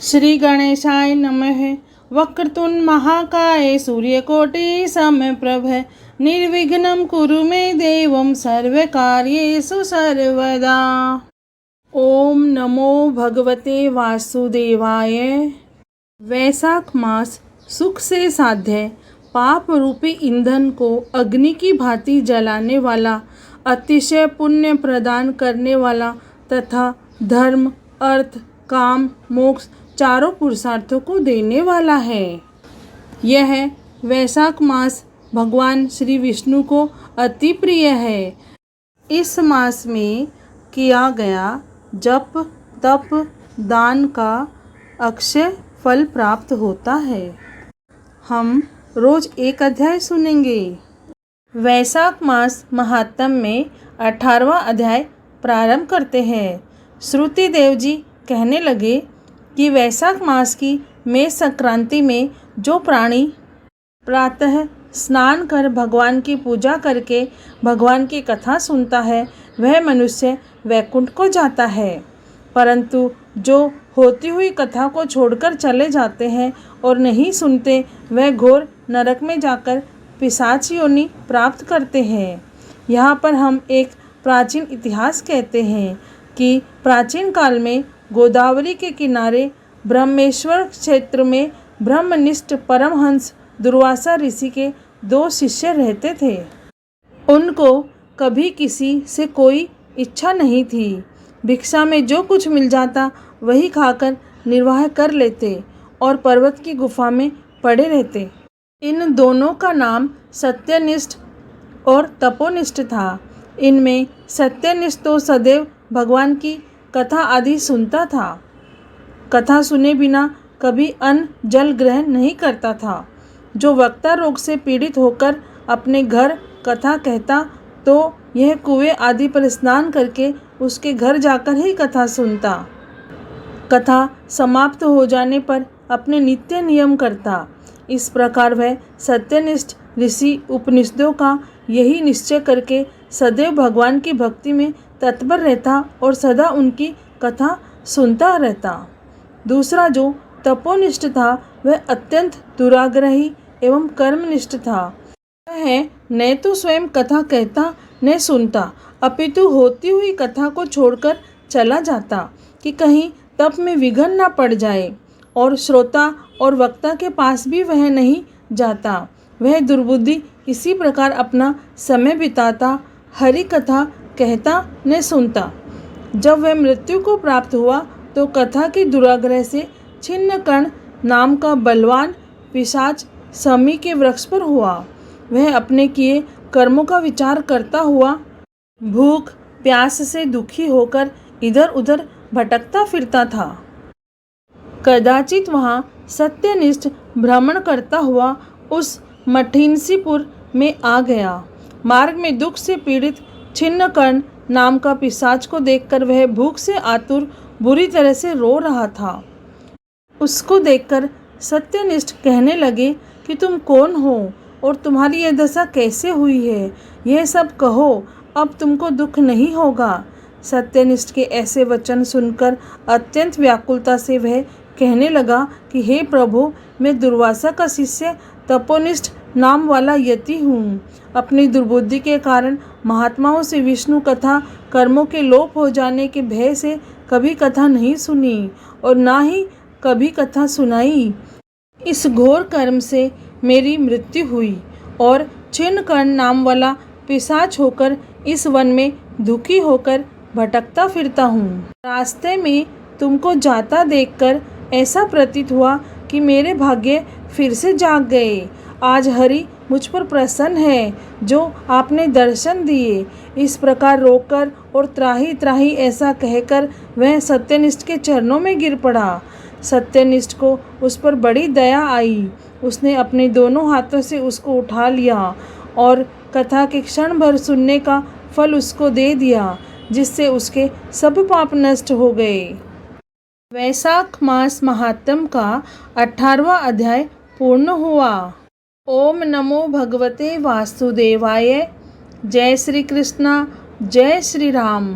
श्री गणेशाय नमः। वक्रतुंड महाकाय सूर्यकोटि समप्रभ निर्विघ्नं कुरु मे देवं सर्वकार्येषु सर्वदा। ओम नमो भगवते वासुदेवाय। वैशाख मास सुख से साध्य पाप रूपी ईंधन को अग्नि की भांति जलाने वाला, अतिशय पुण्य प्रदान करने वाला तथा धर्म, अर्थ, काम, मोक्ष चारों पुरुषार्थों को देने वाला है। यह वैशाख मास भगवान श्री विष्णु को अति प्रिय है। इस मास में किया गया जप, तप, दान का अक्षय फल प्राप्त होता है। हम रोज एक अध्याय सुनेंगे। वैशाख मास महात्म्य में 18वां अध्याय प्रारंभ करते हैं। श्रुति देव जी कहने लगे कि वैशाख मास की मेष संक्रांति में जो प्राणी प्रातः स्नान कर भगवान की पूजा करके भगवान की कथा सुनता है वह मनुष्य वैकुंठ को जाता है, परंतु जो होती हुई कथा को छोड़कर चले जाते हैं और नहीं सुनते वह घोर नरक में जाकर पिशाच योनि प्राप्त करते हैं। यहाँ पर हम एक प्राचीन इतिहास कहते हैं कि प्राचीन काल में गोदावरी के किनारे ब्रह्मेश्वर क्षेत्र में ब्रह्मनिष्ठ परमहंस दुर्वासा ऋषि के 2 शिष्य रहते थे। उनको कभी किसी से कोई इच्छा नहीं थी। भिक्षा में जो कुछ मिल जाता वही खाकर निर्वाह कर लेते और पर्वत की गुफा में पड़े रहते। इन दोनों का नाम सत्यनिष्ठ और तपोनिष्ठ था। इनमें सत्यनिष्ठ तो सदैव भगवान की कथा आदि सुनता था, कथा सुने बिना कभी अन्न जल ग्रहण नहीं करता था। जो वक्ता रोग से पीड़ित होकर अपने घर कथा कहता तो यह कुएं आदि पर स्नान करके उसके घर जाकर ही कथा सुनता। कथा समाप्त हो जाने पर अपने नित्य नियम करता। इस प्रकार वह सत्यनिष्ठ ऋषि उपनिषदों का यही निश्चय करके सदैव भगवान की भक्ति में तत्पर रहता और सदा उनकी कथा सुनता रहता। दूसरा जो तपोनिष्ठ था वह अत्यंत दुराग्रही एवं कर्मनिष्ठ था। वह न तो स्वयं कथा कहता न सुनता, अपितु होती हुई कथा को छोड़कर चला जाता कि कहीं तप में विघ्न न पड़ जाए, और श्रोता और वक्ता के पास भी वह नहीं जाता। वह दुर्बुद्धि इसी प्रकार अपना समय बिताता, हरि कथा कहता न सुनता। जब वह मृत्यु को प्राप्त हुआ तो कथा की दुराग्रह से छिन्नकर्ण नाम का बलवान पिशाच समी के वृक्ष पर हुआ। वह अपने किए कर्मों का विचार करता हुआ भूख प्यास से दुखी होकर इधर उधर भटकता फिरता था। कदाचित वहाँ सत्यनिष्ठ भ्रमण करता हुआ उस मठिनसीपुर में आ गया। मार्ग में दुख से पीड़ित छिन्नकर्ण नाम का पिशाच को देखकर वह भूख से आतुर बुरी तरह से रो रहा था। उसको देखकर सत्यनिष्ठ कहने लगे कि तुम कौन हो और तुम्हारी यह दशा कैसे हुई है, यह सब कहो, अब तुमको दुख नहीं होगा। सत्यनिष्ठ के ऐसे वचन सुनकर अत्यंत व्याकुलता से वह कहने लगा कि हे प्रभु, मैं दुर्वासा का शिष्य तपोनिष्ठ नाम वाला यति हूँ। अपनी दुर्बुद्धि के कारण महात्माओं से विष्णु कथा कर्मों के लोप हो जाने के भय से कभी कथा नहीं सुनी और ना ही कभी कथा सुनाई। इस घोर कर्म से मेरी मृत्यु हुई और छिन्नकर्ण नाम वाला पिशाच होकर इस वन में दुखी होकर भटकता फिरता हूँ। रास्ते में तुमको जाता देखकर ऐसा प्रतीत हुआ कि मेरे भाग्य फिर से जाग गए। आज हरि मुझ पर प्रसन्न है जो आपने दर्शन दिए। इस प्रकार रोकर और त्राही त्राही ऐसा कहकर वह सत्यनिष्ठ के चरणों में गिर पड़ा। सत्यनिष्ठ को उस पर बड़ी दया आई। उसने अपने दोनों हाथों से उसको उठा लिया और कथा के क्षण भर सुनने का फल उसको दे दिया, जिससे उसके सब पाप नष्ट हो गए। वैशाख मास महात्म्य का 18वां अध्याय पूर्ण हुआ। ओम नमो भगवते वासुदेवाय। जय श्री कृष्णा, जय श्री राम।